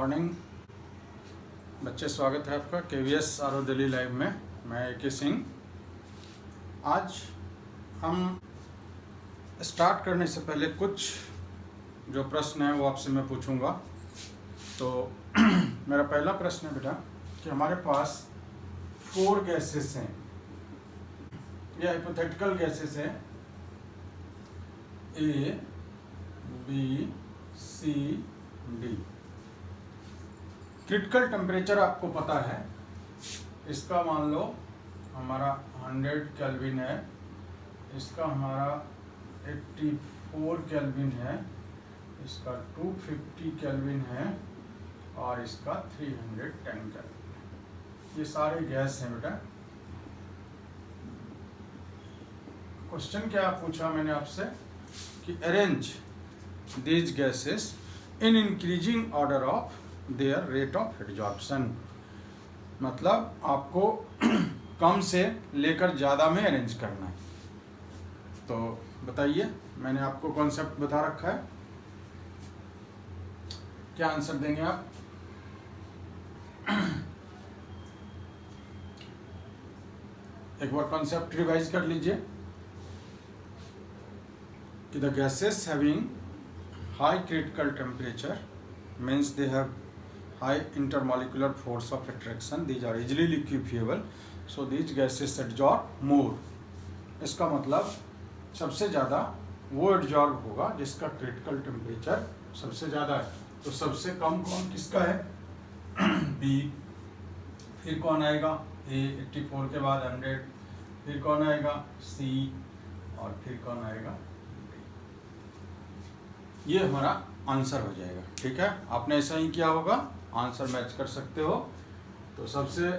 Morning बच्चे, स्वागत है आपका KVS आरो दिल्ली लाइव में। मैं AK सिंह। आज हम स्टार्ट करने से पहले कुछ जो प्रश्न है वो आपसे मैं पूछूंगा। तो मेरा पहला प्रश्न है बेटा कि हमारे पास 4 गैसेस हैं, ये हाइपोथेटिकल गैसेस हैं A, B, C, D। Critical temperature आपको पता है, इसका मान लो हमारा 100 केल्विन है, इसका हमारा 84 केल्विन है, इसका 250 केल्विन है और इसका 310 केल्विन। ये सारे गैस हैं बेटा। क्वेश्चन क्या पूछा मैंने आपसे कि arrange these gases in increasing order of their rate of absorption. मतलब आपको कम से लेकर ज़्यादा में अरेंज करना है। तो बताइए, मैंने आपको कॉन्सेप्ट बता रखा है, क्या आंसर देंगे आप? एक बार कॉन्सेप्ट रिवाइज कर लीजिए कि the gases having high critical temperature means they have high intermolecular force of attraction, these are easily liquefiable, so these gases adsorb more। इसका मतलब सबसे ज़्यादा वो एड्जॉर्ब होगा जिसका क्रिटिकल टेम्परेचर सबसे ज़्यादा है। तो सबसे कम कौन किसका है? B। फिर कौन आएगा? A 84 के बाद 100। फिर कौन आएगा? C। और फिर कौन आएगा? D। ये हमारा आंसर हो जाएगा। ठीक है, आपने ऐसा ही किया होगा, आंसर मैच कर सकते हो। तो सबसे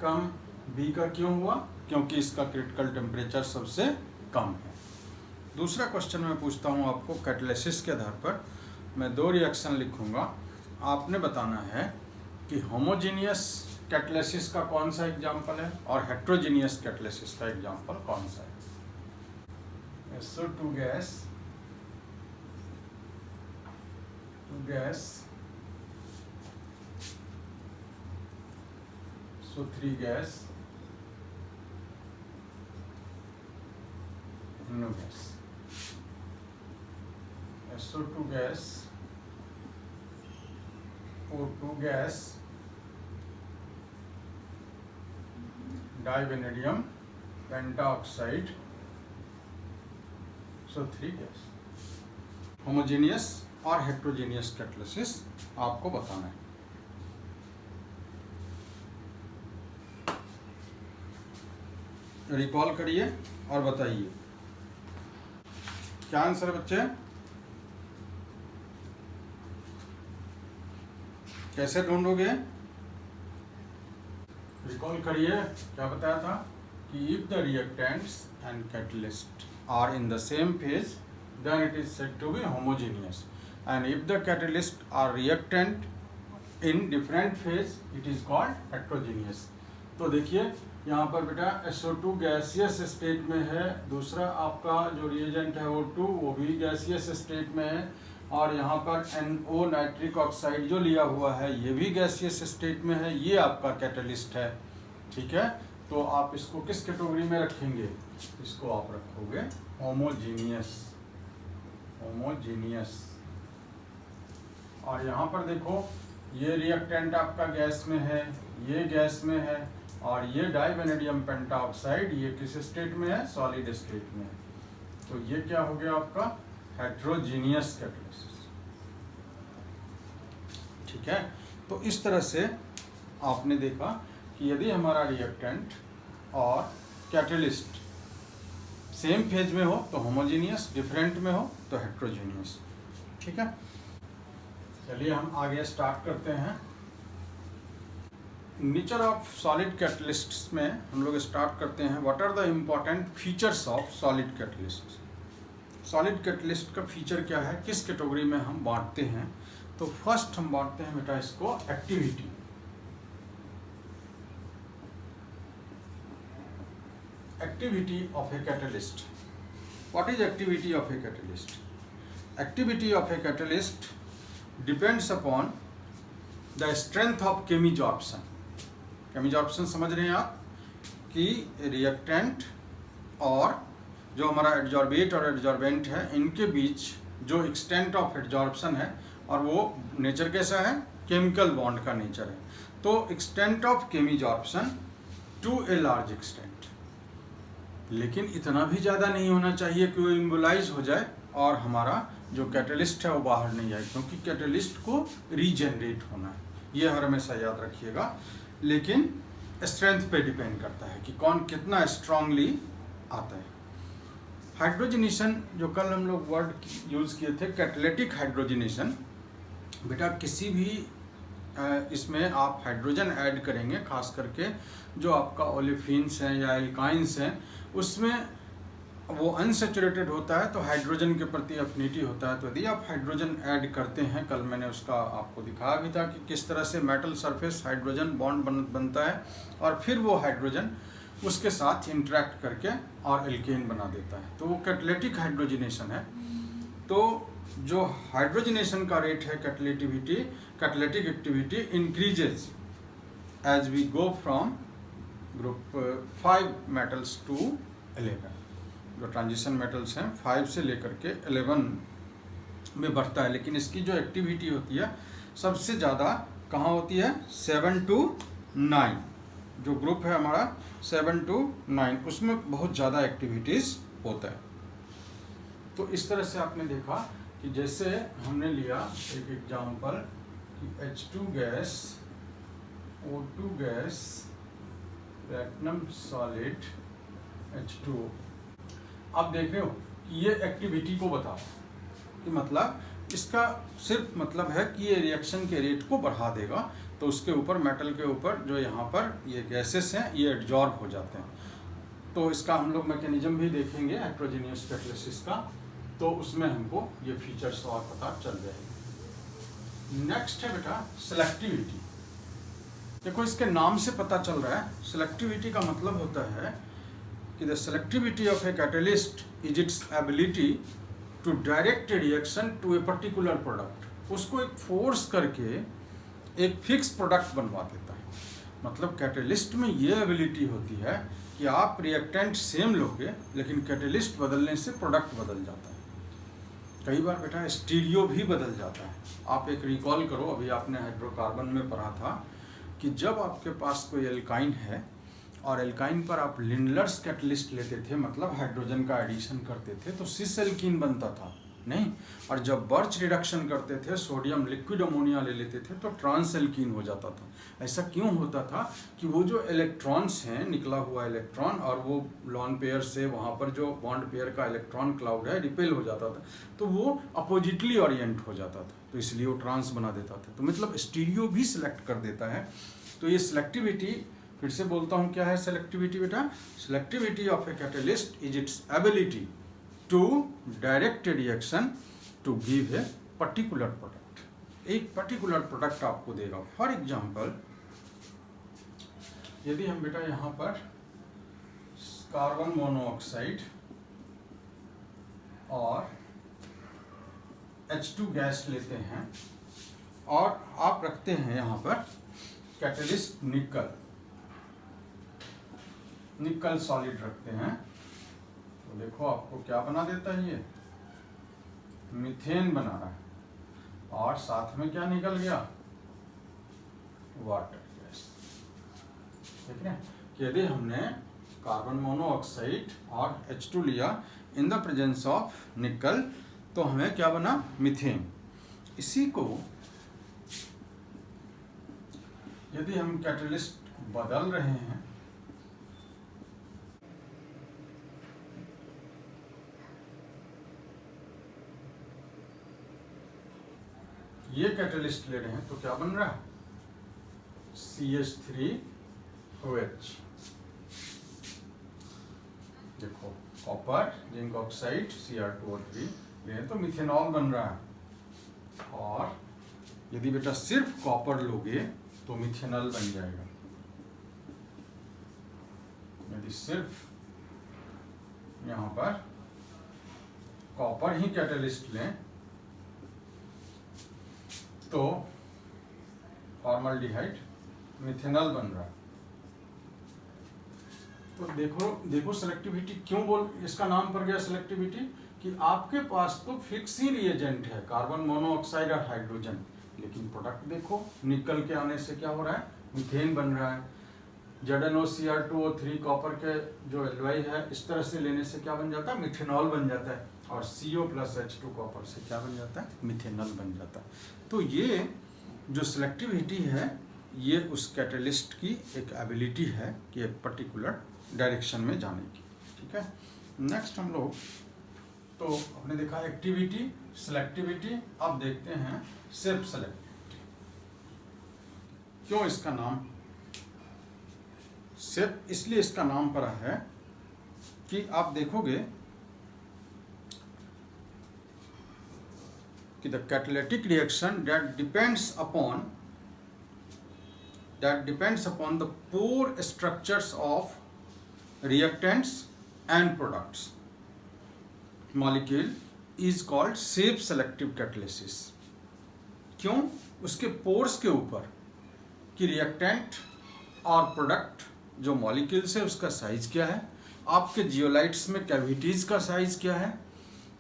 कम B का क्यों हुआ? क्योंकि इसका क्रिटिकल टेम्परेचर सबसे कम है। दूसरा क्वेश्चन मैं पूछता हूँ आपको कैटालिसिस के आधार पर। मैं 2 रिएक्शन लिखूँगा, आपने बताना है कि होमोजीनियस कैटालिसिस का कौन सा एग्जाम्पल है और हेट्रोजीनियस कैटालिसिस का एग्जाम्पल कौन सा है। SO2 gas, SO3 gas, NO gas. SO2 gas, O2 gas, divanadium pentoxide, SO3 gas. Homogeneous और हेट्रोजेनियस कैटालिसिस आपको बताना है। रिकॉल करिए और बताइए क्या आंसर बच्चे? कैसे ढूंढोगे? रिकॉल करिए, क्या बताया था कि if the reactants and catalyst are in the same phase then it is said to be homogeneous, and if the catalyst are reactant in different phase it is called heterogeneous। तो देखिए यहाँ पर बेटा SO2 गैसियस स्टेट में है, दूसरा आपका जो रिएजेंट है O2 वो भी गैसियस स्टेट में है, और यहाँ पर NO नाइट्रिक ऑक्साइड जो लिया हुआ है ये भी गैसियस स्टेट में है। ये आपका कैटलिस्ट है। ठीक है, तो आप इसको किस कैटेगरी में रखेंगे? इसको आप रखोगे होमोजीनियस। और यहाँ पर देखो ये रिएक्टेंट आपका गैस में है, ये गैस में है, और ये डाइवेनेडियम पेंटाऑक्साइड ये किस स्टेट में है? सॉलिड स्टेट में है। तो ये क्या हो गया आपका? Heterogeneous catalysis. ठीक है, तो इस तरह से आपने देखा कि यदि हमारा रिएक्टेंट और कैटालिस्ट सेम फेज में हो तो होमोजीनियस, डिफरेंट में हो तो हेट्रोजीनियस। ठीक है, चलिए हम आगे स्टार्ट करते हैं। नेचर ऑफ सॉलिड कैटलिस्ट्स में हम लोग स्टार्ट करते हैं। What are the important features of solid catalyst? Solid catalyst का फीचर क्या है, किस कैटेगरी में हम बांटते हैं? तो फर्स्ट हम बांटते हैं बेटा इसको activity. Activity of a catalyst. What is activity of a catalyst? Activity of a catalyst depends upon the strength of chemisorption. Chemisorption समझ रहे हैं आप कि रिएक्टेंट और जो हमारा एडजॉर्बेट और एडजॉर्बेंट है इनके बीच जो एक्सटेंट ऑफ एडजॉर्प्शन है, और वो नेचर कैसा है, केमिकल बॉन्ड का नेचर है। तो extent of chemisorption to a large extent, लेकिन इतना भी ज़्यादा नहीं होना चाहिए कि वो इम्बोलाइज हो जाए और हमारा जो कैटलिस्ट है वो बाहर नहीं आए, क्योंकि कैटलिस्ट को रीजनरेट होना है, ये हर हमेशा याद रखिएगा। लेकिन स्ट्रेंथ पे डिपेंड करता है कि कौन कितना स्ट्रांगली आता है। हाइड्रोजनेशन जो कल हम लोग वर्ड यूज़ किए थे, कैटलिटिक हाइड्रोजनेशन, बेटा किसी भी इसमें आप हाइड्रोजन ऐड करेंगे, खास करके जो आपका ओलेफिन्स हैं या एल्काइंस हैं, उसमें वो अनसेचुरेटेड होता है तो हाइड्रोजन के प्रति अफिनिटी होता है। तो यदि आप हाइड्रोजन ऐड करते हैं, कल मैंने उसका आपको दिखाया भी था कि किस तरह से मेटल सरफेस हाइड्रोजन बॉन्ड बनता है और फिर वो हाइड्रोजन उसके साथ इंटरेक्ट करके और एल्केन बना देता है, तो वो कैटलिटिक हाइड्रोजनेशन है। तो जो हाइड्रोजनेशन का रेट है, catalytic activity increases as we go from group 5 metals to 11। जो ट्रांजिशन मेटल्स हैं 5 से लेकर के 11 में बढ़ता है, लेकिन इसकी जो एक्टिविटी होती है सबसे ज़्यादा कहाँ होती है, 7 to 9। जो ग्रुप है हमारा 7 to 9, उसमें बहुत ज़्यादा एक्टिविटीज़ होता है। तो इस तरह से आपने देखा कि जैसे हमने लिया एक एग्जाम्पल कि H2 gas, O2 gas, platinum solid, H2O। आप देख रहे हो कि ये एक्टिविटी को बता, कि मतलब इसका सिर्फ मतलब है कि ये रिएक्शन के रेट को बढ़ा देगा, तो उसके ऊपर मेटल के ऊपर जो यहाँ पर ये गैसेस हैं ये एब्जॉर्ब हो जाते हैं। तो इसका हम लोग मैकेनिज्म भी देखेंगे हेटेरोजेनियस कैटालिसिस का, तो उसमें हमको ये फीचर्स और पता चल जाएगी। नेक्स्ट है बेटा सेलेक्टिविटी। देखो इसके नाम से पता चल रहा है, सेलेक्टिविटी का मतलब होता है कि the selectivity of a catalyst is its ability to direct a reaction to a particular product. उसको एक फोर्स करके एक फिक्स प्रोडक्ट बनवा देता है। मतलब कैटलिस्ट में ये एबिलिटी होती है कि आप रिएक्टेंट सेम लोगे, लेकिन कैटलिस्ट बदलने से प्रोडक्ट बदल जाता है। कई बार बेटा स्टीरियो भी बदल जाता है। आप एक रिकॉल करो, अभी आपने हाइड्रोकार्बन में पढ़ा था कि जब आपके पास कोई एल्काइन है और एल्काइन पर आप लिंडलर्स कैटलिस्ट लेते थे, मतलब हाइड्रोजन का एडिशन करते थे, तो सिस एल्कीन बनता था नहीं, और जब बर्च रिडक्शन करते थे, सोडियम लिक्विड अमोनिया ले लेते थे तो ट्रांस एल्कीन हो जाता था। ऐसा क्यों होता था कि वो जो इलेक्ट्रॉन्स हैं, निकला हुआ इलेक्ट्रॉन और वो लॉन पेयर से वहाँ पर जो बॉन्ड पेयर का इलेक्ट्रॉन क्लाउड है रिपेल हो जाता था, तो वो अपोजिटली ओरिएंट हो जाता था, तो इसलिए वो ट्रांस बना देता था। तो मतलब स्टीरियो भी सिलेक्ट कर देता है। तो ये सिलेक्टिविटी, फिर से बोलता हूँ क्या है सेलेक्टिविटी बेटा, selectivity of a catalyst is its ability to direct reaction to give a particular product. एक पर्टिकुलर प्रोडक्ट आपको देगा। फॉर एग्जाम्पल यदि हम बेटा यहाँ पर कार्बन मोनोऑक्साइड और H2 गैस लेते हैं और आप रखते हैं यहाँ पर कैटलिस्ट निकल सॉलिड रखते हैं, तो देखो आपको क्या बना देता है, ये मीथेन बना रहा है और साथ में क्या निकल गया, वाटर गैस। ठीक है, यदि हमने कार्बन मोनोऑक्साइड और H2 लिया इन द प्रेजेंस ऑफ निकल, तो हमें क्या बना, मीथेन। इसी को यदि हम कैटलिस्ट बदल रहे हैं, ये कैटलिस्ट ले रहे हैं, तो क्या बन रहा है, CH3OH। देखो कॉपर जिंक ऑक्साइड Cr2O3 ले हैं तो मिथेनॉल बन रहा है। और यदि बेटा सिर्फ कॉपर लोगे तो मिथेनॉल बन जाएगा। यदि सिर्फ यहाँ पर कॉपर ही कैटलिस्ट लें तो फॉर्मल्डिहाइड मिथेनॉल बन रहा है। तो देखो सेलेक्टिविटी क्यों इसका नाम पड़ गया सेलेक्टिविटी, कि आपके पास तो फिक्स ही रिएजेंट है कार्बन मोनोऑक्साइड और हाइड्रोजन, लेकिन प्रोडक्ट देखो निकल के आने से क्या हो रहा है, मीथेन बन रहा है। ZnOCr2O3 कॉपर के जो एलवाई है इस तरह से लेने से क्या बन जाता है, मिथेनॉल बन जाता है, और CO+H2 कॉपर से क्या बन जाता है, मिथेनॉल बन जाता है। तो ये जो सिलेक्टिविटी है ये उस कैटलिस्ट की एक एबिलिटी है कि एक पर्टिकुलर डायरेक्शन में जाने की। ठीक है, नेक्स्ट हम लोग तो आपने देखा एक्टिविटी, सिलेक्टिविटी, अब देखते हैं सेल्फ सेलेक्टिविटी। क्यों इसका नाम सेल्फ, इसलिए इसका नाम पड़ा है कि आप देखोगे कि the catalytic reaction that depends upon the pore structures of reactants and products molecule is called shape selective catalysis। क्यों, उसके पोर्स के ऊपर कि रिएक्टेंट और प्रोडक्ट जो मॉलिक्यूल्स है उसका साइज क्या है, आपके जियोलाइट्स में कैविटीज का साइज क्या है,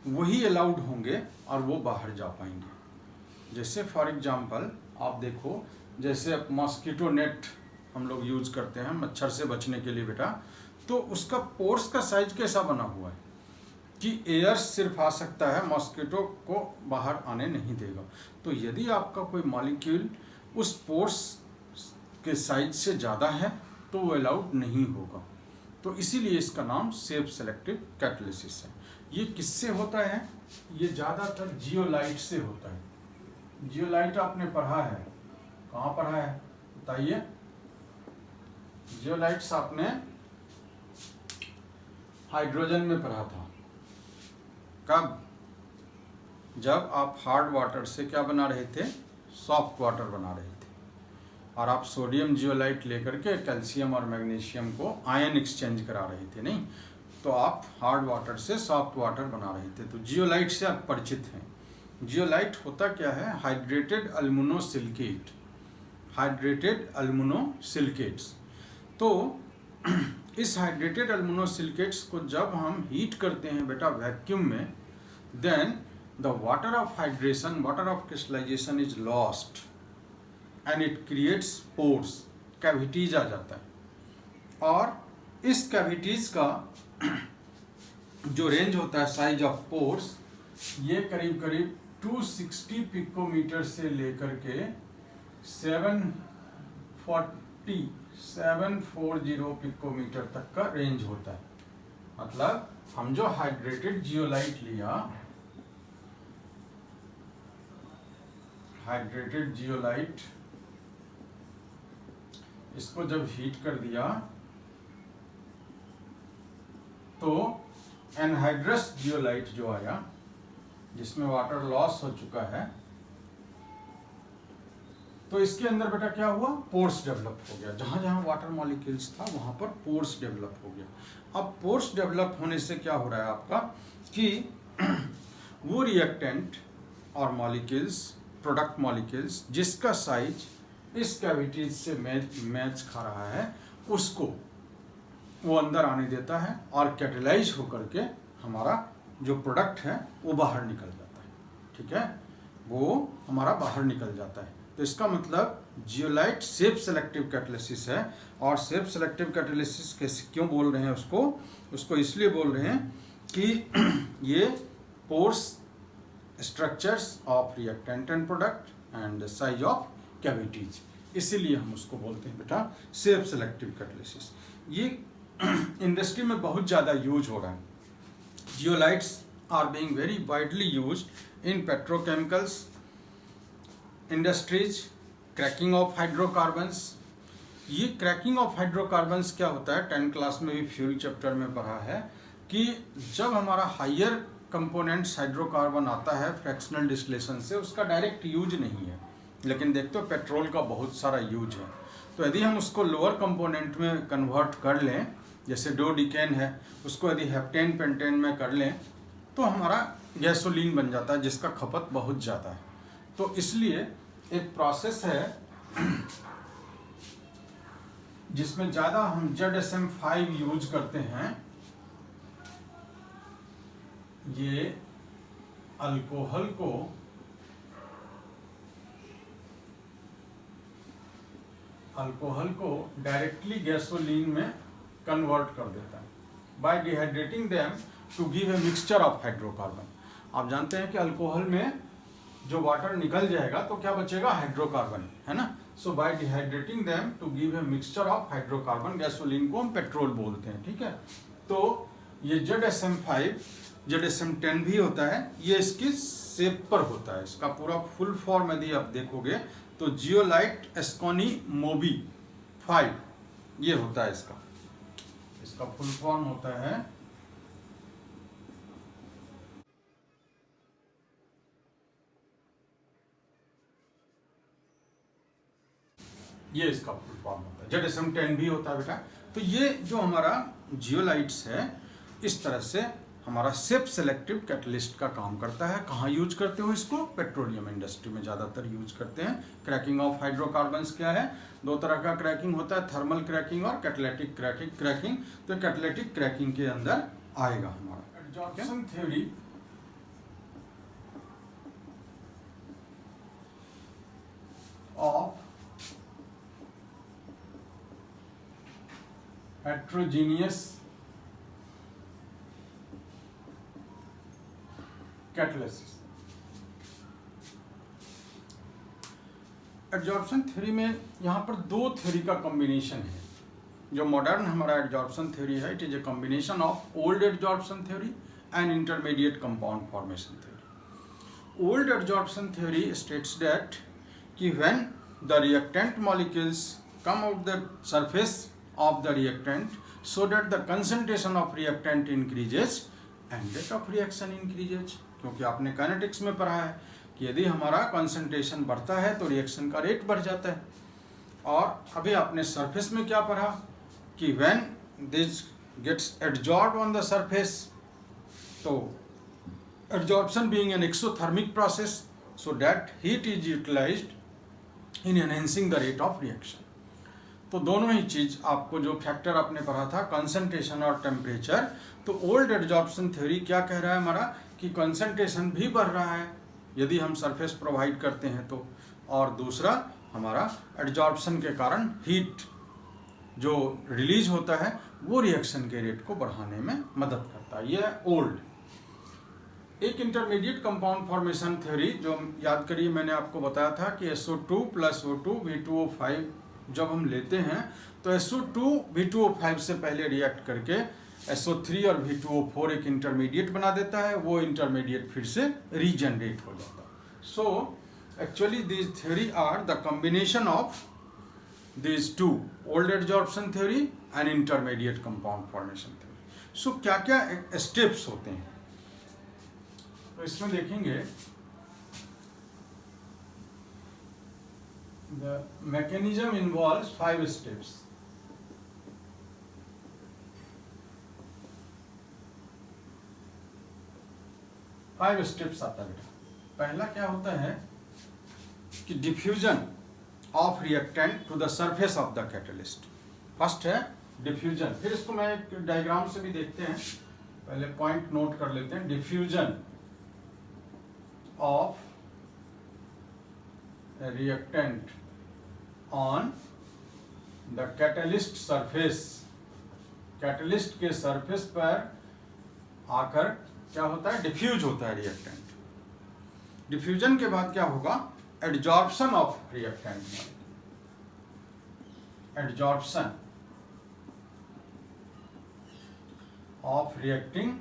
वही अलाउड होंगे और वो बाहर जा पाएंगे। जैसे फॉर एग्जांपल आप देखो, जैसे अब मॉस्किटो नेट हम लोग यूज करते हैं मच्छर से बचने के लिए बेटा, तो उसका पोर्स का साइज कैसा बना हुआ है कि एयर सिर्फ आ सकता है, मॉस्किटो को बाहर आने नहीं देगा। तो यदि आपका कोई मॉलिक्यूल उस पोर्स के साइज से ज़्यादा है तो वो अलाउड नहीं होगा। तो इसीलिए इसका नाम सेल्फ सेलेक्टिव कैटालिसिस है। ये किससे होता है, ये ज़्यादातर जियोलाइट से होता है। जियोलाइट आपने पढ़ा है, कहाँ पढ़ा है बताइए, जियोलाइट्स आपने हाइड्रोजन में पढ़ा था। कब, जब आप हार्ड वाटर से क्या बना रहे थे, सॉफ्ट वाटर बना रहे थे, और आप सोडियम जियोलाइट लेकर के कैल्शियम और मैग्नीशियम को आयन एक्सचेंज करा रहे थे, नहीं तो आप हार्ड वाटर से सॉफ्ट वाटर बना रहे थे। तो जियोलाइट से आप परिचित हैं। जियोलाइट होता क्या है, हाइड्रेटेड अल्मुनोसिलिकेट, हाइड्रेटेड अल्मुनोसिलिकेट्स। तो इस हाइड्रेटेड अल्मुनोसिलिकेट्स को जब हम हीट करते हैं बेटा वैक्यूम में, then the water of hydration, water of crystallization is lost and it creates pores, cavities आ जाता है। और इस कैविटीज का जो रेंज होता है, साइज ऑफ पोर्स, ये करीब करीब 260 पिकोमीटर से लेकर के 740 पिकोमीटर तक का रेंज होता है। मतलब हम जो हाइड्रेटेड जियोलाइट लिया, हाइड्रेटेड जियोलाइट, इसको जब हीट कर दिया तो एनहाइड्रस जियोलाइट जो आया, जिसमें वाटर लॉस हो चुका है, तो इसके अंदर बेटा क्या हुआ, पोर्स डेवलप हो गया। जहां जहां वाटर मॉलिक्यूल्स था वहां पर पोर्स डेवलप हो गया। अब पोर्स डेवलप होने से क्या हो रहा है आपका कि वो रिएक्टेंट और मॉलिक्यूल्स, प्रोडक्ट मॉलिक्यूल्स जिसका साइज इस कैविटीज से मैच खा रहा है, उसको वो अंदर आने देता है और कैटेलाइज होकर के हमारा जो प्रोडक्ट है वो बाहर निकल जाता है। ठीक है, वो हमारा बाहर निकल जाता है। तो इसका मतलब जियोलाइट सेल्फ सेलेक्टिव कैटालिसिस है। और सेल्फ सेलेक्टिव कैटालिसिस कैसे, क्यों बोल रहे हैं उसको इसलिए बोल रहे हैं कि ये pores structures of reactant and product and size of cavities, इसीलिए हम उसको बोलते हैं बेटा सेल्फ सेलेक्टिव कैटालिसिस। ये इंडस्ट्री में बहुत ज़्यादा यूज हो रहा है। Zeolites are being very widely used in petrochemicals industries, cracking of hydrocarbons. ये क्रैकिंग ऑफ हाइड्रोकार्बन्स क्या होता है, 10th क्लास में भी फ्यूल चैप्टर में पढ़ा है कि जब हमारा हायर कंपोनेंट्स हाइड्रोकार्बन आता है फ्रैक्शनल डिस्टिलेशन से, उसका डायरेक्ट यूज नहीं है, लेकिन देखते हो पेट्रोल का बहुत सारा यूज है। तो यदि हम उसको लोअर कंपोनेंट में कन्वर्ट कर लें, जैसे डोडिकेन है, उसको यदि हेप्टेन पेंटेन में कर लें तो हमारा गैसोलीन बन जाता है, जिसका खपत बहुत ज़्यादा है। तो इसलिए एक प्रोसेस है जिसमें ज़्यादा हम ZSM5 यूज करते हैं, ये अल्कोहल को डायरेक्टली गैसोलीन में कन्वर्ट कर देता है by dehydrating them to give a mixture of hydrocarbon. आप जानते हैं कि अल्कोहल में जो वाटर निकल जाएगा तो क्या बचेगा, हाइड्रोकार्बन, है ना। So by dehydrating them to give a mixture of hydrocarbon, gasoline को हम पेट्रोल बोलते हैं, ठीक है। तो ये ZSM10 भी होता है, ये इसकी शेप पर होता है। इसका पूरा फुल फॉर्म यदि आप देखोगे तो जियोलाइट एस्कोनी मोबी 5 ये होता है इसका फुल फॉर्म होता है। ये इसका फुल फॉर्म होता है। ZSM10 भी होता है बेटा। तो ये जो हमारा जियोलाइट्स है, इस तरह से हमारा सेफ सेलेक्टिव कैटलिस्ट का काम करता है। कहाँ यूज करते हो इसको, पेट्रोलियम इंडस्ट्री में ज़्यादातर यूज करते हैं। क्रैकिंग ऑफ हाइड्रोकार्बन्स क्या है, दो तरह का क्रैकिंग होता है, थर्मल क्रैकिंग और कैटालिटिक क्रैकिंग। तो कैटालिटिक क्रैकिंग के अंदर आएगा हमारा adsorption theory. Of heterogeneous catalysis। Adsorption theory में यहाँ पर दो थ्योरी का कॉम्बिनेशन है। जो मॉडर्न हमारा एडजॉर्प्शन थ्योरी है, it is a combination of old adsorption theory and intermediate compound formation theory. Old adsorption theory states that कि when the reactant molecules come out the surface of the reactant so that the concentration of reactant increases and rate of reaction increases। क्योंकि आपने kinetics में पढ़ा है कि यदि हमारा concentration बढ़ता है तो रिएक्शन का रेट बढ़ जाता है। और अभी आपने सरफेस में क्या पढ़ा कि when this gets adsorbed on the surface, तो adsorption being an exothermic process, so that heat is utilized in enhancing the rate of reaction। तो दोनों ही चीज़ आपको जो फैक्टर आपने पढ़ा था, कंसंट्रेशन और टेम्परेचर, तो ओल्ड एडजॉर्प्शन थ्योरी क्या कह रहा है हमारा कि कंसंट्रेशन भी बढ़ रहा है यदि हम सरफेस प्रोवाइड करते हैं तो, और दूसरा हमारा एडजॉर्प्शन के कारण हीट जो रिलीज होता है वो रिएक्शन के रेट को बढ़ाने में मदद करता है। ये है ओल्ड। एक इंटरमीडिएट कंपाउंड फॉर्मेशन थ्योरी जो याद करिए मैंने आपको बताया था कि SO2 + O2 V2O5 जब हम लेते हैं तो SO2 V2O5 से पहले रिएक्ट करके SO3 और V2O4 एक इंटरमीडिएट बना देता है, वो इंटरमीडिएट फिर से रीजनरेट हो जाता है। So actually this theory are the combination of this two, old adsorption theory and intermediate compound formation theory. So क्या क्या स्टेप्स होते हैं, तो इसमें देखेंगे the mechanism involves 5 steps। Five steps आता है बेटा। पहला क्या होता है कि diffusion of reactant to the surface of the catalyst. First है डिफ्यूजन। फिर इसको मैं एक डायग्राम से भी देखते हैं, पहले पॉइंट नोट कर लेते हैं। Diffusion of reactant on the catalyst surface. Catalyst के सरफेस पर आकर क्या होता है, डिफ्यूज होता है रिएक्टेंट। डिफ्यूजन के बाद क्या होगा, adsorption of reactant. Adsorption of reacting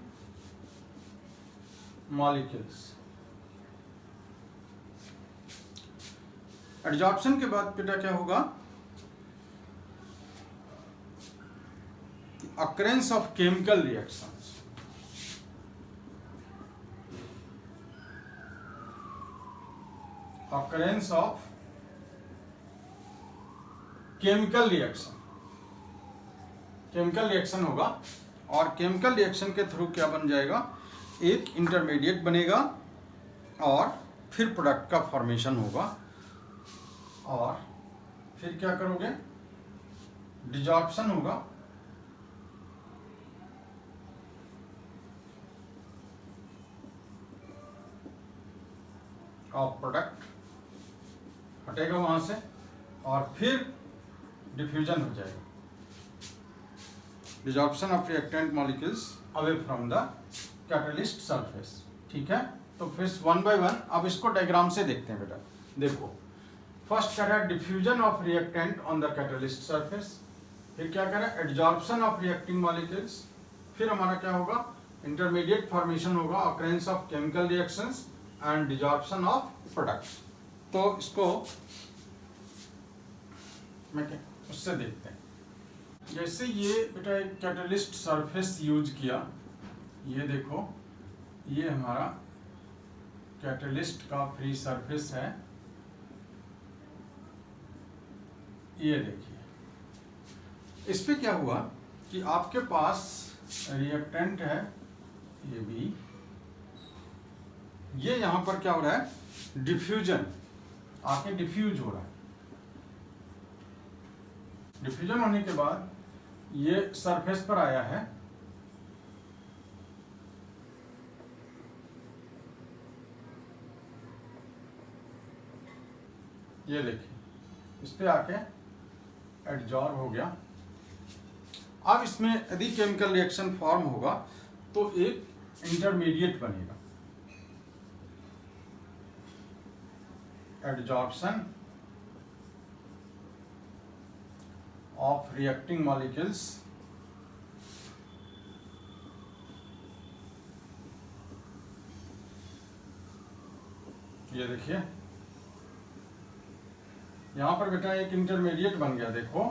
molecules. Adsorption के बाद बेटा क्या होगा, occurrence of chemical reactions. Occurrence of chemical reaction. Chemical reaction होगा और केमिकल रिएक्शन के थ्रू क्या बन जाएगा, एक इंटरमीडिएट बनेगा और फिर प्रोडक्ट का फॉर्मेशन होगा और फिर क्या करोगे, डिजॉर्प्शन होगा, ऑफ प्रोडक्ट हटेगा वहां से, और फिर डिफ्यूजन हो जाएगा, desorption of reactant molecules away from the catalyst surface. ठीक है, तो फिर वन बाय वन अब इसको डायग्राम से देखते हैं बेटा। देखो फर्स्ट क्या है, diffusion of reactant on the catalyst surface, फिर क्या करें, एडजॉर्प्शन ऑफ रिएक्टिंग मॉलिक्यूल्स, फिर हमारा क्या होगा, इंटरमीडिएट फॉर्मेशन होगा, occurrence of chemical reactions and desorption of products. तो इसको मैं क्या उससे देखते हैं। जैसे ये बेटा एक कैटलिस्ट सरफेस यूज किया, ये देखो ये हमारा कैटलिस्ट का फ्री सरफेस है, ये देखिए, इस पे क्या हुआ कि आपके पास रिएक्टेंट है ये भी, ये यहां पर क्या हो रहा है, डिफ्यूजन आके डिफ्यूज हो रहा है, डिफ्यूजन होने के बाद ये सरफेस पर आया है, ये देखिए इस पे आके एडजॉर्ब हो गया। अब इसमें यदि केमिकल रिएक्शन फॉर्म होगा तो एक इंटरमीडिएट बनेगा, एडजॉर्प्शन ऑफ रिएक्टिंग मॉलिक्यूल्स ये देखिए यहां पर बेटा एक इंटरमीडिएट बन गया, देखो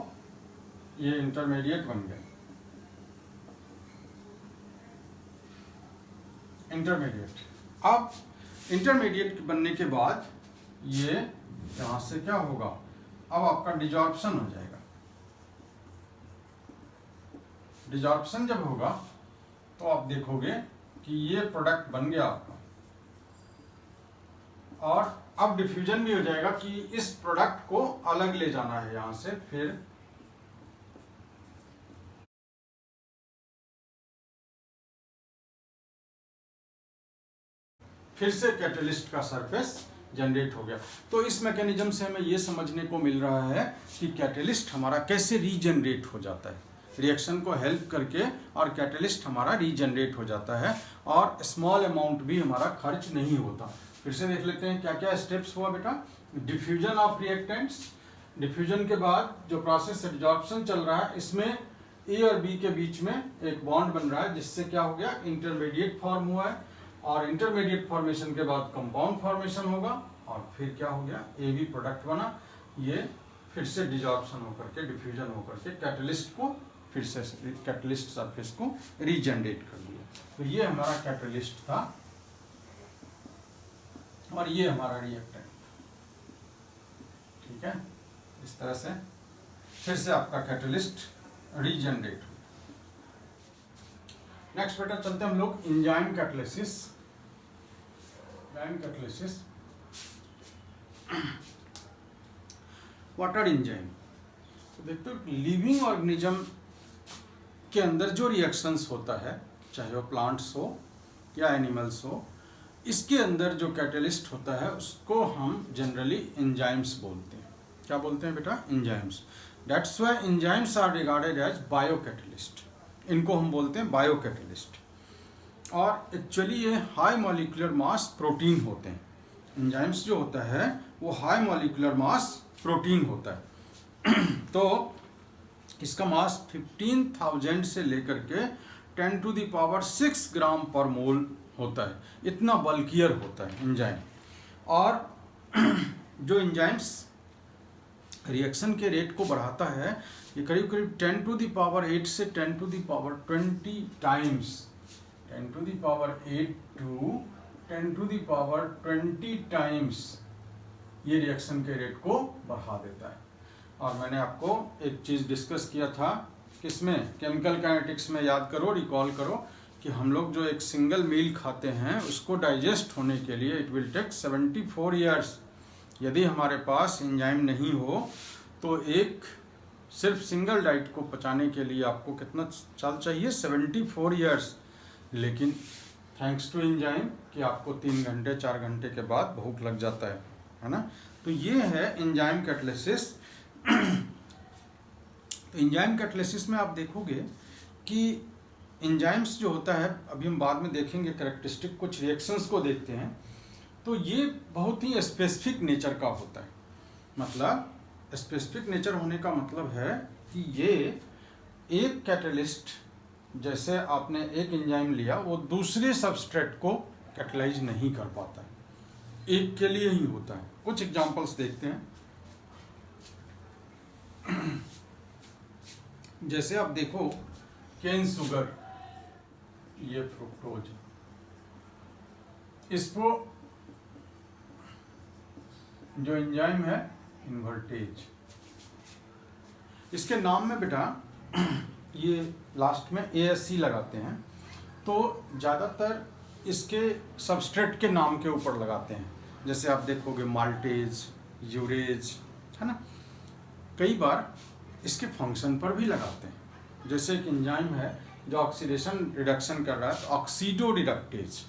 ये इंटरमीडिएट बन गया, इंटरमीडिएट। अब इंटरमीडिएट बनने के बाद ये यहां से क्या होगा, अब आपका डिजॉर्प्शन हो जाएगा, डिजॉर्प्शन जब होगा तो आप देखोगे कि ये प्रोडक्ट बन गया आपका, और अब डिफ्यूजन भी हो जाएगा कि इस प्रोडक्ट को अलग ले जाना है यहां से, फिर से कैटलिस्ट का सरफेस जनरेट हो गया। तो इस मैकेनिज्म से हमें यह समझने को मिल रहा है कि कैटलिस्ट हमारा कैसे रीजनरेट हो जाता है, रिएक्शन को हेल्प करके, और कैटलिस्ट हमारा रीजनरेट हो जाता है और स्मॉल अमाउंट भी हमारा खर्च नहीं होता। फिर से देख लेते हैं क्या क्या स्टेप्स हुआ बेटा। डिफ्यूजन ऑफ रिएक्टेंट्स, डिफ्यूजन के बाद जो प्रोसेस एडजॉर्प्शन चल रहा है, इसमें ए और बी के बीच में एक बॉन्ड बन रहा है, जिससे क्या हो गया, इंटरमीडिएट फॉर्म हुआ है, और इंटरमीडिएट फॉर्मेशन के बाद कंपाउंड फॉर्मेशन होगा, और फिर क्या हो गया, ए बी प्रोडक्ट बना, ये फिर से डिजॉर्प्शन होकर के, डिफ्यूजन होकर के कैटलिस्ट को फिर से कैटलिस्ट सरफेस को रीजनरेट कर दिया। तो ये हमारा कैटलिस्ट था और ये हमारा रिएक्टेंट। ठीक है, इस तरह से फिर से आपका कैटलिस्ट रीजनरेट हो। नेक्स्ट बेटा चलते हैं हम लोग enzyme catalysis. Enzyme catalysis, what are enzyme? तो देखते हो लिविंग ऑर्गेनिज्म के अंदर जो रिएक्शंस होता है, चाहे वो प्लांट्स हो या एनिमल्स हो, इसके अंदर जो कैटलिस्ट होता है उसको हम जनरली एंजाइम्स बोलते हैं। क्या बोलते हैं बेटा? Enzymes. That's why enzymes are regarded as biocatalyst. इनको हम बोलते हैं बायोकैटलिस्ट। और एक्चुअली ये हाई मॉलिक्यूलर मास प्रोटीन होते हैं। एंजाइम्स जो होता है वो हाई मॉलिक्यूलर मास प्रोटीन होता है। तो इसका मास 15,000 से लेकर के 10⁻⁶ ग्राम पर मोल होता है। इतना बल्कियर होता है एंजाइम। और जो एंजाइम्स रिएक्शन के रेट को बढ़ाता है, ये करीब करीब 10⁸ से 10⁻20 टाइम्स, 10⁸ to 10⁻20 टाइम्स ये रिएक्शन के रेट को बढ़ा देता है। और मैंने आपको एक चीज़ डिस्कस किया था, किसमें? केमिकल काइनेटिक्स में। याद करो, रिकॉल करो कि हम लोग जो एक सिंगल मील खाते हैं उसको डाइजेस्ट होने के लिए इट विल टेक 74 ईयर्स। यदि हमारे पास एंजाइम नहीं हो तो एक सिर्फ सिंगल डाइट को पचाने के लिए आपको कितना साल चाहिए? 74 ईयर्स। लेकिन थैंक्स टू एंजाइम कि आपको 3 घंटे 4 घंटे के बाद भूख लग जाता है ना। तो ये है एंजाइम कैटालिसिस। तो एंजाइम कैटालिसिस में आप देखोगे कि एंजाइम्स जो होता है, अभी हम बाद में देखेंगे कैरेक्टरिस्टिक कुछ रिएक्शंस को देखते हैं, तो ये बहुत ही स्पेसिफिक नेचर का होता है। मतलब स्पेसिफिक नेचर होने का मतलब है कि ये एक कैटलिस्ट, जैसे आपने एक एंजाइम लिया, वो दूसरे सबस्ट्रेट को कैटलाइज नहीं कर पाता है, एक के लिए ही होता है। कुछ एग्जांपल्स देखते हैं। जैसे आप देखो केन शुगर, ये फ्रुक्टोज, इसको जो एंजाइम है इन्वर्टेज, इसके नाम में बेटा ये लास्ट में ASC लगाते हैं, तो ज़्यादातर इसके सबस्ट्रेट के नाम के ऊपर लगाते हैं। जैसे आप देखोगे माल्टेज, यूरेज, है ना। कई बार इसके फंक्शन पर भी लगाते हैं। जैसे एक एंजाइम है जो ऑक्सीडेशन रिडक्शन कर रहा है, तो ऑक्सीडो रिडक्टेज,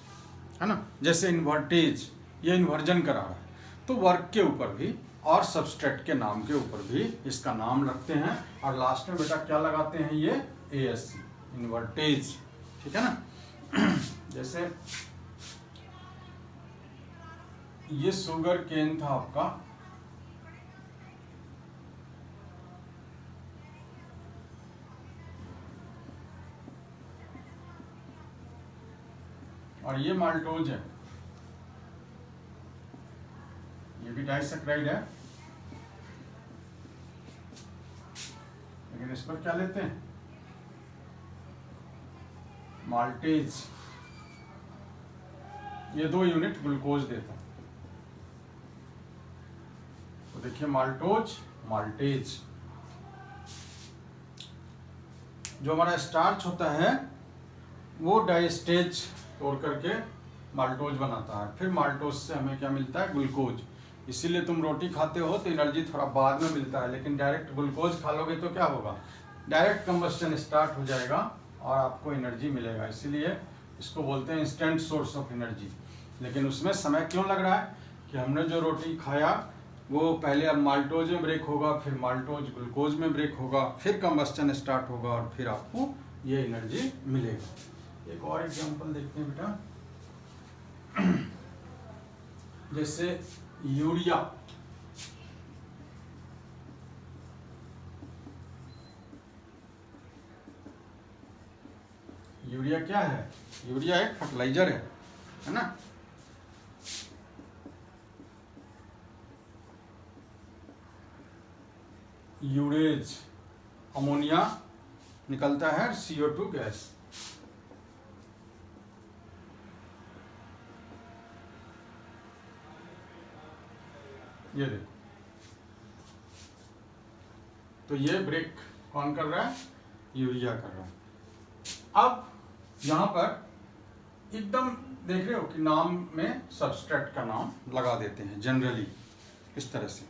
है ना। जैसे इन्वर्टेज, ये इन्वर्जन करा रहा है, तो वर्क के ऊपर भी और सबस्ट्रेट के नाम के ऊपर भी इसका नाम रखते हैं। और लास्ट में बेटा क्या लगाते हैं? ये ASC, इन्वर्टेज, ठीक है ना। जैसे ये शुगर केन था आपका, और ये माल्टोज है, ये भी डाइसैकराइड है, लेकिन इस पर क्या लेते हैं? माल्टेज। ये 2 यूनिट ग्लूकोज देता है। तो देखिए माल्टोज, माल्टेज। जो हमारा स्टार्च होता है वो डाइस्टेज तोड़ करके माल्टोज बनाता है, फिर माल्टोज से हमें क्या मिलता है? ग्लूकोज। इसीलिए तुम रोटी खाते हो तो एनर्जी थोड़ा बाद में मिलता है, लेकिन डायरेक्ट ग्लूकोज खा लोगे तो क्या होगा? डायरेक्ट कंबस्टन स्टार्ट हो जाएगा और आपको एनर्जी मिलेगा। इसीलिए इसको बोलते हैं इंस्टेंट सोर्स ऑफ एनर्जी। लेकिन उसमें समय क्यों लग रहा है? कि हमने जो रोटी खाया वो पहले अब माल्टोज में ब्रेक होगा, फिर माल्टोज ग्लूकोज में ब्रेक होगा, फिर कंबस्टन स्टार्ट होगा और फिर आपको ये एनर्जी मिलेगा। एक और एग्जांपल देखते हैं बेटा। जैसे यूरिया, यूरिया क्या है? यूरिया एक फर्टिलाइजर है ना। यूरेज, अमोनिया निकलता है, CO2 गैस। ये देखो, तो ये ब्रेक कौन कर रहा है? यूरिया कर रहा है। अब यहां पर एकदम देख रहे हो कि नाम में सबस्ट्रेट का नाम लगा देते हैं जनरली इस तरह से।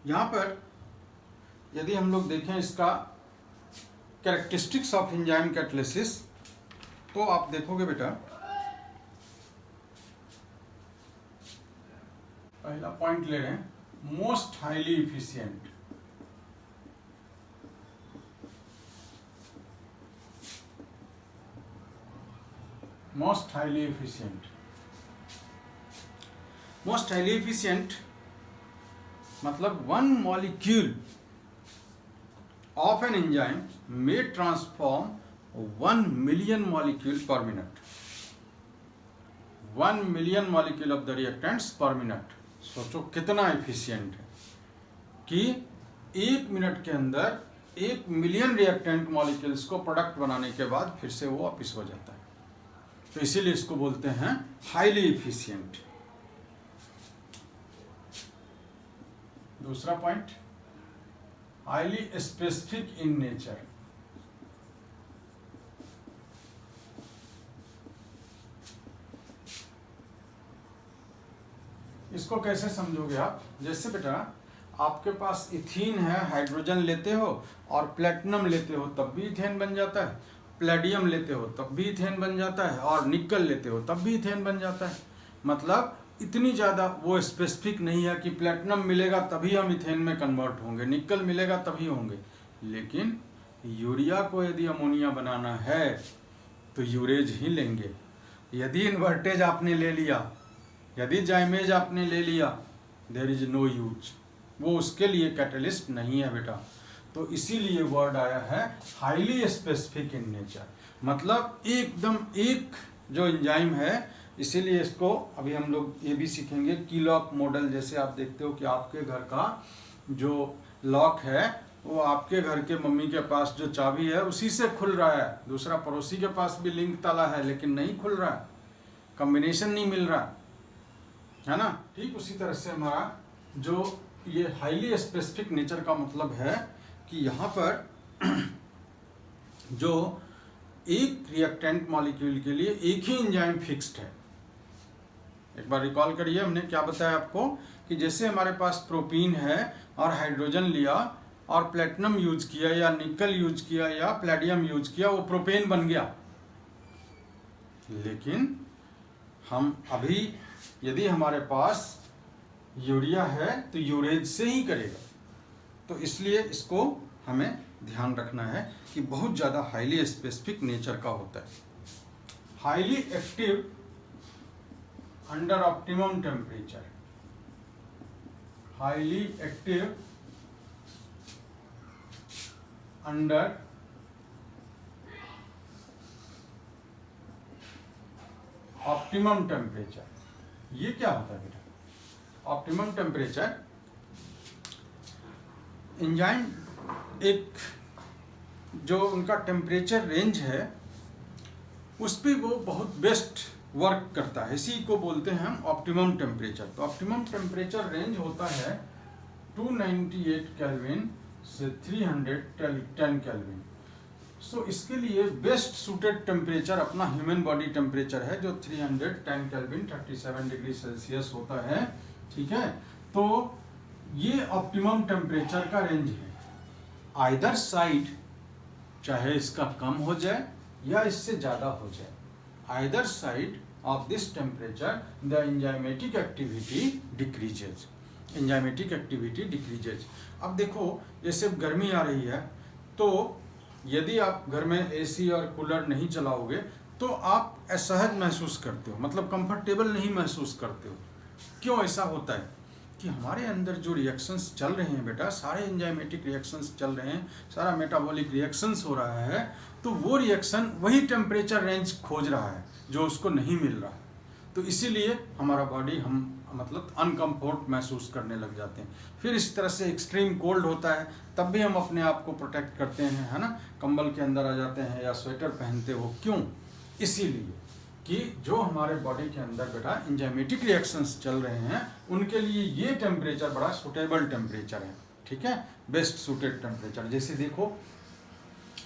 यहां पर यदि हम लोग देखें इसका कैरेक्टरिस्टिक्स ऑफ एंजाइम कैटालिसिस, तो आप देखोगे बेटा, पहला पॉइंट ले रहे हैं, most highly efficient. Most highly efficient, most highly efficient मतलब 1 molecule of an enzyme may transform 1 million molecule per minute. 1 million molecule of the reactants per minute. सोचो कितना एफिशिएंट है कि 1 मिनट के अंदर 1 मिलियन रिएक्टेंट मॉलिक्यूल्स को product बनाने के बाद फिर से वो वापिस हो जाता है। तो इसीलिए इसको बोलते हैं हाईली इफिशिएंट। दूसरा point, highly specific in nature. इसको कैसे समझोगे आप? जैसे बेटा आपके पास इथीन है, हाइड्रोजन लेते हो और प्लेटिनम लेते हो तब भी इथेन बन जाता है, प्लेडियम लेते हो तब भी इथेन बन जाता है, और निकल लेते हो तब भी इथेन बन जाता है। मतलब इतनी ज़्यादा वो स्पेसिफिक नहीं है कि प्लेटिनम मिलेगा तभी हम इथेन में कन्वर्ट होंगे, निकल मिलेगा तभी होंगे। लेकिन यूरिया को यदि अमोनिया बनाना है तो यूरेज ही लेंगे। यदि इन्वर्टेज आपने ले लिया, यदि जाइमेज आपने ले लिया, देयर इज नो यूज, वो उसके लिए कैटलिस्ट नहीं है बेटा। तो इसीलिए वर्ड आया है हाईली स्पेसिफिक इन नेचर, मतलब एकदम एक जो एंजाइम है। इसीलिए इसको अभी हम लोग ये भी सीखेंगे की लॉक मॉडल। जैसे आप देखते हो कि आपके घर का जो लॉक है वो आपके घर के मम्मी के पास जो चाबी है उसी से खुल रहा है, दूसरा पड़ोसी के पास भी लिंक ताला है लेकिन नहीं खुल रहा है, कॉम्बिनेशन नहीं मिल रहा है ना। ठीक उसी तरह से हमारा जो ये हाईली स्पेसिफिक नेचर का मतलब है कि यहाँ पर जो एक रिएक्टेंट मॉलिक्यूल के लिए एक ही एंजाइम फिक्स्ड है। एक बार रिकॉल करिए, हमने क्या बताया आपको कि जैसे हमारे पास प्रोपीन है और हाइड्रोजन लिया और प्लेटिनम यूज किया या निकल यूज किया या प्लेडियम यूज किया, वो प्रोपेन बन गया। लेकिन हम अभी यदि हमारे पास यूरिया है तो यूरेज से ही करेगा। तो इसलिए इसको हमें ध्यान रखना है कि बहुत ज़्यादा हाईली स्पेसिफिक नेचर का होता है। Highly active under optimum temperature, highly active under optimum temperature. ये क्या होता है बेटा? ऑप्टिमम टेम्परेचर, एंजाइम एक जो उनका टेम्परेचर रेंज है उस पर वो बहुत बेस्ट वर्क करता है, इसी को बोलते हैं हम ऑप्टिमम टेम्परेचर। तो ऑप्टिमम टेम्परेचर रेंज होता है 298 केल्विन से 310 केल्विन। सो इसके लिए बेस्ट सूटेड टेम्परेचर अपना ह्यूमन बॉडी टेम्परेचर है जो 310 केल्विन 37 डिग्री सेल्सियस होता है। ठीक है, तो ये ऑप्टिमम टेम्परेचर का रेंज है। आइदर साइड चाहे इसका कम हो जाए या इससे ज़्यादा हो जाए, either side of this temperature the enzymatic activity decreases, enzymatic activity decreases. अब देखो जैसे गर्मी आ रही है तो यदि आप घर में एसी और कूलर नहीं चलाओगे तो आप असहज महसूस करते हो, मतलब कंफर्टेबल नहीं महसूस करते हो। क्यों ऐसा होता है कि हमारे अंदर जो रिएक्शंस चल रहे हैं बेटा, सारे एंजाइमेटिक रिएक्शंस चल रहे हैं, सारा मेटाबॉलिक रिएक्शंस हो रहा है, तो वो रिएक्शन वही टेम्परेचर रेंज खोज रहा है जो उसको नहीं मिल रहा है। तो इसीलिए हमारा बॉडी हम मतलब अनकम्फर्ट महसूस करने लग जाते हैं। फिर इस तरह से एक्सट्रीम कोल्ड होता है तब भी हम अपने आप को प्रोटेक्ट करते हैं, है ना, कंबल के अंदर आ जाते हैं या स्वेटर पहनते हो। क्यों? इसीलिए कि जो हमारे बॉडी के अंदर बेटा एंजाइमेटिक रिएक्शंस चल रहे हैं उनके लिए ये टेम्परेचर बड़ा सुटेबल टेम्परेचर है। ठीक है, बेस्ट सूटेड टेम्परेचर। जैसे देखो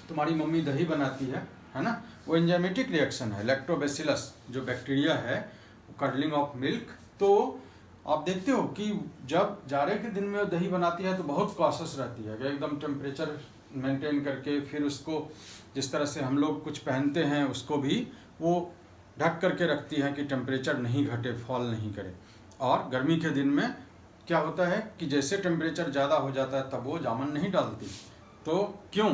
तुम्हारी मम्मी दही बनाती है ना, वो एंजाइमेटिक रिएक्शन है, लैक्टोबैसिलस जो बैक्टीरिया है, कर्लिंग ऑफ मिल्क। तो आप देखते हो कि जब जाड़े के दिन में दही बनाती है तो बहुत कॉशियस रहती है कि एकदम टेम्परेचर मेंटेन करके, फिर उसको जिस तरह से हम लोग कुछ पहनते हैं उसको भी वो ढक करके रखती है कि टेम्परेचर नहीं घटे, फॉल नहीं करे। और गर्मी के दिन में क्या होता है कि जैसे टेम्परेचर ज़्यादा हो जाता है तब वो जामुन नहीं डालती। तो क्यों?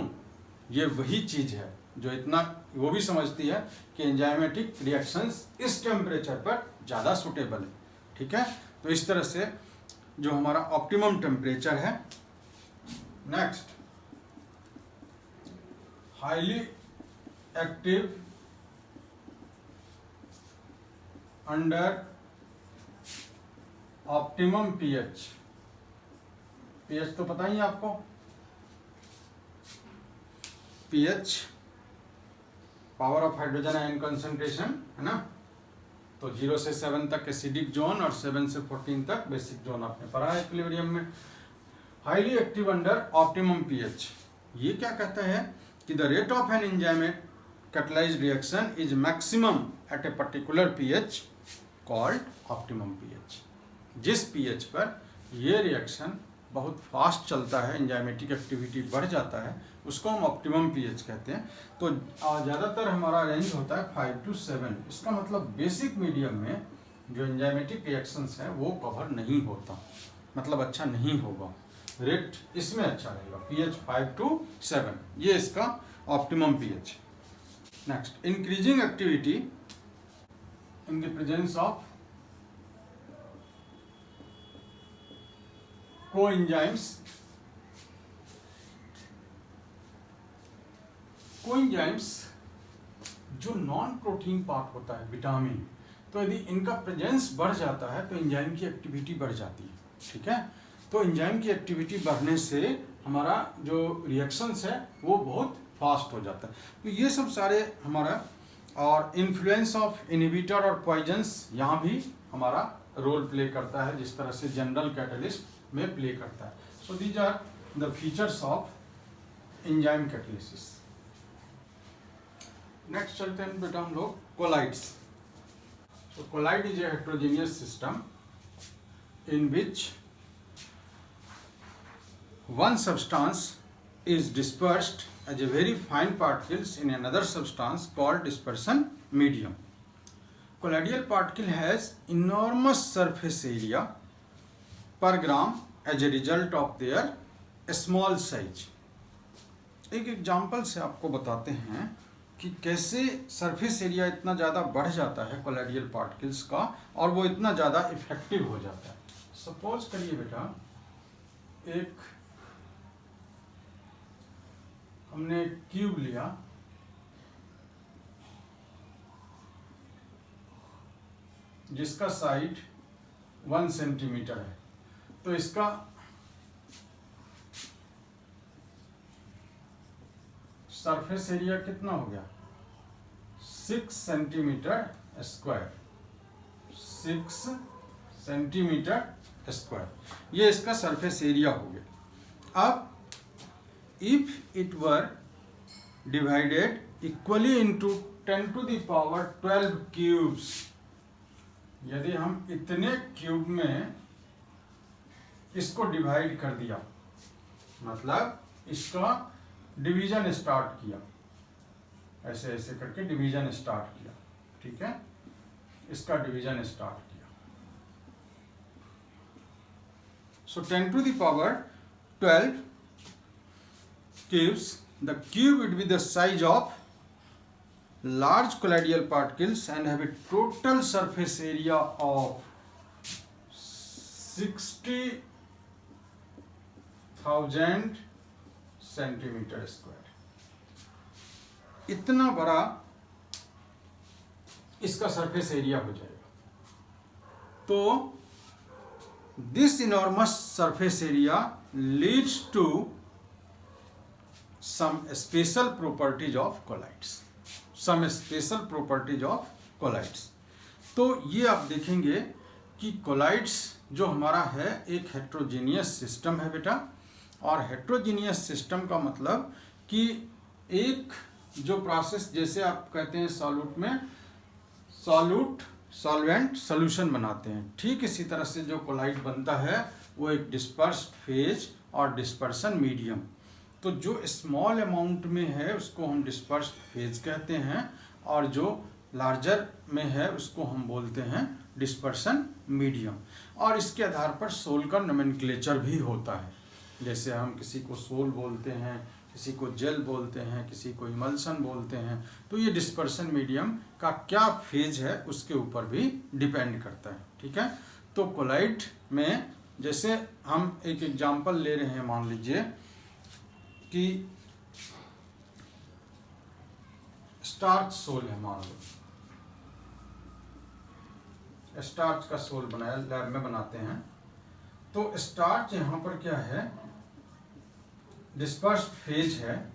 ये वही चीज़ है जो इतना वो भी समझती है कि एंजाइमेटिक रिएक्शंस इस टेम्परेचर पर ज़्यादा सूटेबल है। ठीक है, तो इस तरह से जो हमारा ऑप्टिमम टेम्परेचर है। Next, highly active under optimum pH. PH तो पता ही है आपको, pH power of hydrogen ion concentration, है ना। तो 0 से 7 तक एसिडिक जोन और 7 से 14 तक बेसिक जोन आपने पढ़ा है इक्विलिब्रियम में। Highly active under optimum pH, ये क्या कहता है कि the rate of an enzyme catalyzed reaction is maximum at a particular pH called optimum pH। जिस pH पर ये रिएक्शन बहुत फास्ट चलता है, एंजाइमेटिक एक्टिविटी बढ़ जाता है, उसको हम ऑप्टिमम pH कहते हैं। तो ज़्यादातर हमारा रेंज होता है 5 to 7। इसका मतलब बेसिक मीडियम में जो एंजाइमेटिक रिएक्शंस हैं वो कवर नहीं होता, मतलब अच्छा नहीं होगा, रेट इसमें अच्छा रहेगा, pH 5 to 7, ये इसका optimum pH। Next, increasing activity in the presence of coenzymes. Coenzymes जो नॉन प्रोटीन पार्ट होता है, विटामिन, तो यदि इनका प्रेजेंस बढ़ जाता है तो एंजाइम की एक्टिविटी बढ़ जाती है, ठीक है। तो एंजाइम की एक्टिविटी बढ़ने से हमारा जो रिएक्शंस है वो बहुत फास्ट हो जाता है। तो ये सब सारे हमारा, और इन्फ्लुएंस ऑफ इनहिबिटर और पॉइजन्स यहाँ भी हमारा रोल प्ले करता है, जिस तरह से जनरल कैटलिस्ट में प्ले करता है। So these are the features of enzyme catalysis. Next चलते हैं बेटा हम लोग colloids. So colloid is a heterogeneous system in which one substance is dispersed as a very fine particles in another substance called dispersion medium. Colloidal particle has enormous surface area per gram as a result of their small size. एक example से आपको बताते हैं कि कैसे surface area इतना ज़्यादा बढ़ जाता है कोलाइडियल पार्टिकल्स का, और वो इतना ज़्यादा इफेक्टिव हो जाता है। सपोज करिए बेटा, एक हमने क्यूब लिया, जिसका साइड 1 सेंटीमीटर है, तो इसका सरफेस एरिया कितना हो गया, 6 सेंटीमीटर स्क्वायर, 6 सेंटीमीटर स्क्वायर, ये इसका सरफेस एरिया हो गया। अब if it were divided equally into 10 to the power 12 cubes, यदि हम इतने क्यूब में इसको डिवाइड कर दिया, मतलब इसका डिवीजन स्टार्ट किया, ऐसे ऐसे करके डिवीजन स्टार्ट किया, ठीक है, इसका डिवीजन स्टार्ट किया। सो 10 to the power 12 cubes, the cube would be the size of large colloidal particles and have a total surface area of 60,000 centimetre square. इतना बड़ा इसका सरफेस एरिया हो जाएगा। तो this enormous surface area leads to some special properties of colloids, some special properties of colloids. तो ये आप देखेंगे कि कोलाइड्स जो हमारा है एक हेट्रोजीनियस सिस्टम है बेटा, और हेट्रोजीनियस सिस्टम का मतलब कि एक जो प्रोसेस, जैसे आप कहते हैं सॉल्यूट में सॉल्यूट सॉल्वेंट सोल्यूशन बनाते हैं, ठीक इसी तरह से जो कोलाइड बनता है वो एक डिस्पर्स्ड फेज और डिस्पर्सन मीडियम। तो जो स्मॉल अमाउंट में है उसको हम डिस्पर्स्ड फेज कहते हैं, और जो लार्जर में है उसको हम बोलते हैं डिस्पर्सन मीडियम। और इसके आधार पर सोल का नोमेनक्लेचर भी होता है, जैसे हम किसी को सोल बोलते हैं, किसी को जेल बोलते हैं, किसी को इमल्सन बोलते हैं। तो ये डिस्पर्सन मीडियम का क्या फेज है उसके ऊपर भी डिपेंड करता है, ठीक है। तो कोलाइड में जैसे हम एक एग्जांपल ले रहे हैं, मान लीजिए कि स्टार्च सोल है, मान लो स्टार्च का सोल बनाया, लैब में बनाते हैं। तो स्टार्च यहाँ पर क्या है, डिस्पर्स्ड फेज है,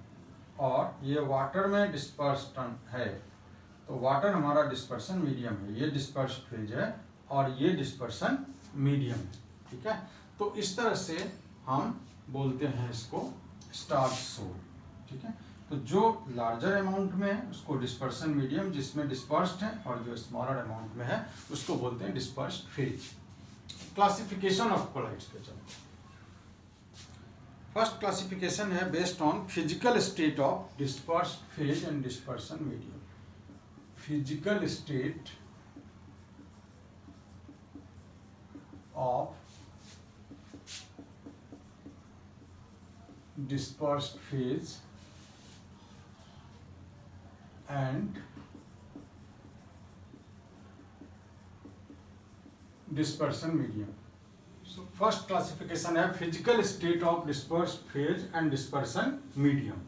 और ये वाटर में डिस्पर्सन है। तो वाटर हमारा डिस्पर्सन मीडियम है, ये डिस्पर्स्ड फेज है और ये डिस्पर्सन मीडियम है, ठीक है। तो इस तरह से हम बोलते हैं इसको स्टार्च सोल, ठीक है। तो जो लार्जर अमाउंट में है उसको डिस्पर्सन मीडियम, जिसमें डिस्पर्स्ड है, और जो स्मॉलर अमाउंट में है उसको बोलते हैं dispersed phase. Classification of colloids पे चलते हैं। फर्स्ट क्लासिफिकेशन है based on physical state of dispersed phase and dispersion medium. Physical state of dispersed phase and dispersion medium. So first classification है physical state of dispersed phase and dispersion medium.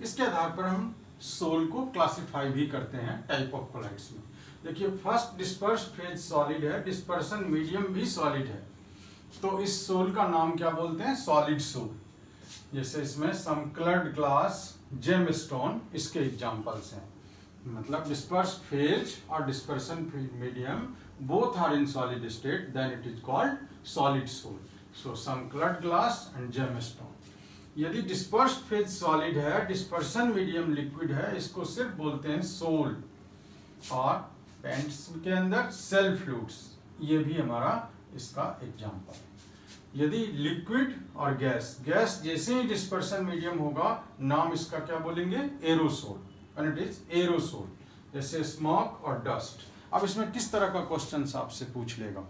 इसके आधार पर हम soul को classify भी करते हैं type of colloids में। देखिए फर्स्ट डिस्पर्स्ड फेज सॉलिड है, डिस्पर्सन मीडियम भी सॉलिड है, तो इस सोल का नाम क्या बोलते हैं? Solid sol. जैसे इसमें some coloured glass, gem stone इसके एग्जाम्पल्स हैं। मतलब डिस्पर्स्ड फेज और dispersion medium both are in solid state, then it is called solid sol. So some coloured glass and gem stone. यदि डिस्पर्स्ड फेज सॉलिड है, dispersion medium liquid है, इसको सिर्फ बोलते हैं सोल। और पेंट्स के अंदर सेल फ्लूइड्स, ये भी हमारा इसका एग्जाम्पल है। यदि लिक्विड और गैस, गैस जैसे ही डिस्पर्सन मीडियम होगा, नाम इसका क्या बोलेंगे? Aerosol, and it is aerosol. जैसे स्मोक और डस्ट। अब इसमें किस तरह का क्वेश्चन आपसे पूछ लेगा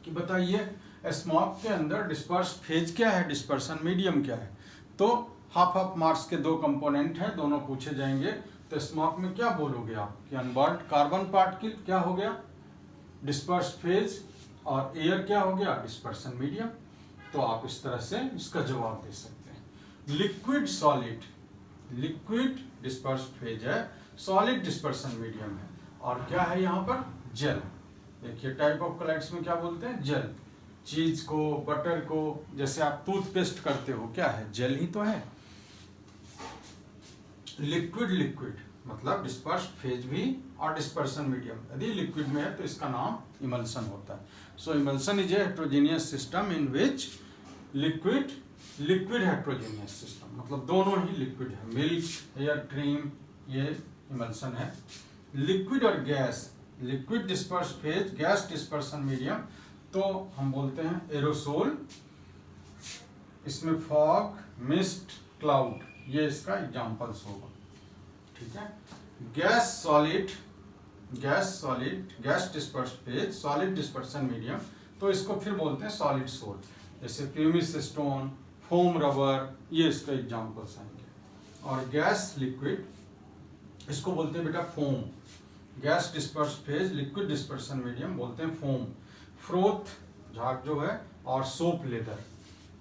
कि बताइए स्मोक के अंदर डिस्पर्स फेज क्या है, डिस्पर्सन मीडियम क्या है? तो हाफ हाफ मार्क्स के दो कंपोनेंट हैं, दोनों पूछे जाएंगे। तो स्मोक में क्या बोलोगे आप कि अनबर्न्ड कार्बन पार्टिकल क्या हो गया? Disperse phase. और एयर क्या हो गया? Dispersion medium. तो आप इस तरह से इसका जवाब दे सकते हैं। Liquid solid, liquid dispersed phase है, सॉलिड डिस्पर्सन मीडियम है। और क्या है यहाँ पर? जेल। देखिए टाइप ऑफ कोलाइड्स में क्या बोलते हैं? जेल। चीज को, बटर को, जैसे आप टूथपेस्ट करते हो, क्या है? जेल ही तो है। लिक्विड, लिक्विड मतलब डिस्पर्स्ड फेज भी और डिस्पर्सन मीडियम। यदि लिक्विड में है तो इसका नाम इमल्सन होता है। So emulsion is a heterogeneous system in which liquid heterogeneous system, मतलब दोनों ही लिक्विड है। मिल्क, एयर, क्रीम, ये इमल्सन है। लिक्विड और gas, liquid dispersed phase, gas dispersion medium, तो हम बोलते हैं एरोसोल। इसमें फॉग, मिस्ट, क्लाउड, ये इसका एग्जाम्पल्स होगा। ठीक है। Gas solid, gas dispersed phase, solid dispersion medium, तो इसको फिर बोलते हैं सॉलिड सोल। जैसे प्यूमिस स्टोन, फोम रबर, ये इसका एग्जाम्पल्स आएंगे। और गैस लिक्विड, इसको बोलते हैं बेटा foam. Gas dispersed phase, liquid dispersion medium बोलते हैं फोम। फ्रोथ, झाग जो है, और सोप लेदर,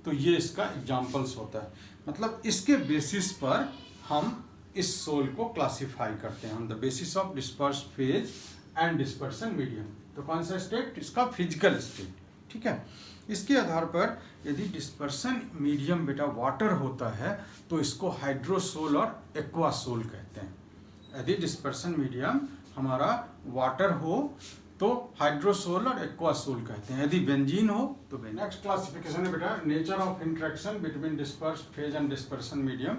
तो ये इसका एग्जाम्पल्स होता है। मतलब इसके बेसिस पर हम इस सोल को क्लासिफाई करते हैं, on the basis of dispersed phase and dispersion medium. तो कौन सा स्टेट? इसका फिजिकल स्टेट। ठीक है। इसके आधार पर यदि डिस्पर्सन मीडियम बेटा वाटर होता है तो इसको हाइड्रोसोल और एक्वासोल कहते हैं। यदि डिस्पर्सन मीडियम हमारा वाटर हो तो हाइड्रोसोल और एक्वासोल कहते हैं। यदि बेंजीन हो तो बेंजीन। नेक्स्ट क्लासिफिकेशन है बेटा nature of interaction between dispersed phase and dispersion medium.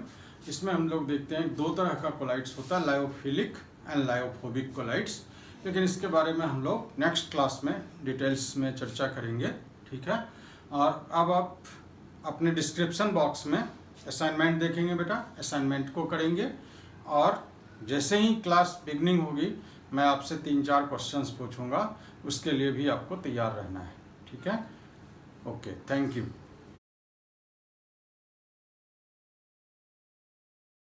इसमें हम लोग देखते हैं दो तरह का कोलाइड्स होता है, लायोफिलिक एंड लायोफोबिक कोलाइड्स। लेकिन इसके बारे में हम लोग नेक्स्ट क्लास में डिटेल्स में चर्चा करेंगे। ठीक है। और अब आप अपने डिस्क्रिप्शन बॉक्स में असाइनमेंट देखेंगे बेटा, असाइनमेंट को करेंगे। और जैसे ही क्लास बिगनिंग होगी मैं आपसे 3-4 क्वेश्चंस पूछूंगा, उसके लिए भी आपको तैयार रहना है। ठीक है। Okay, thank you.